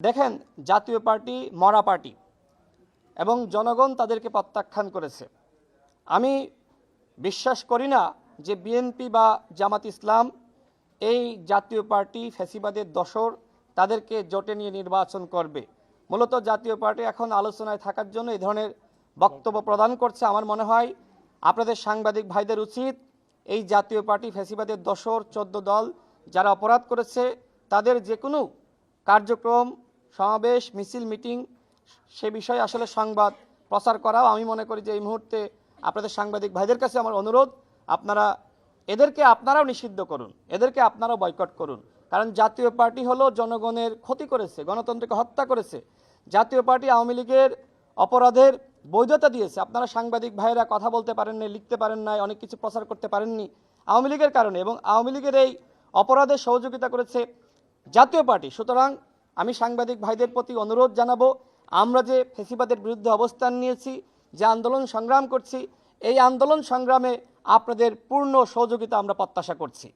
দেখেন, জাতীয় পার্টি মরা পার্টি এবং জনগণ তাদেরকে প্রত্যাখ্যান করেছে। আমি বিশ্বাস করি না যে বিএনপি বা জামাত ইসলাম এই জাতীয় পার্টি ফ্যাসিবাদের দোসর তাদেরকে জোটে নিয়ে নির্বাচন করবে। মূলত জাতীয় পার্টি এখন আলোচনায় থাকার জন্য এই ধরনের বক্তব্য প্রদান করছে। আমার মনে হয় আপনাদের সাংবাদিক ভাইদের উচিত এই জাতীয় পার্টি ফ্যাসিবাদের দোসর 14 দল যারা অপরাধ করেছে তাদের যে কোনো কার্যক্রম, সমাবেশ, মিছিল, মিটিং সে বিষয়ে আসলে সংবাদ প্রচার করাও আমি মনে করি যে এই মুহূর্তে আপনাদের সাংবাদিক ভাইদের কাছে আমার অনুরোধ, এদেরকে আপনারাও নিষিদ্ধ করুন, এদেরকে আপনারাও বয়কট করুন। কারণ জাতীয় পার্টি হলো জনগণের ক্ষতি করেছে, গণতন্ত্রকে হত্যা করেছে। জাতীয় পার্টি আওয়ামী লীগের অপরাধের বৈধতা দিয়েছে। আপনারা সাংবাদিক ভাইয়েরা কথা বলতে পারেন নাই, লিখতে পারেন নাই, অনেক কিছু প্রচার করতে পারেননি আওয়ামী লীগের কারণে, এবং আওয়ামী লীগের এই অপরাধে সহযোগিতা করেছে জাতীয় পার্টি। সুতরাং আমি সাংবাদিক ভাইদের প্রতি অনুরোধ জানাবো, আমরা যে ফ্যাসিবাদের বিরুদ্ধে অবস্থান নিয়েছি, যে আন্দোলন সংগ্রাম করছি, এই আন্দোলন সংগ্রামে আপনাদের পূর্ণ সহযোগিতা আমরা প্রত্যাশা করছি।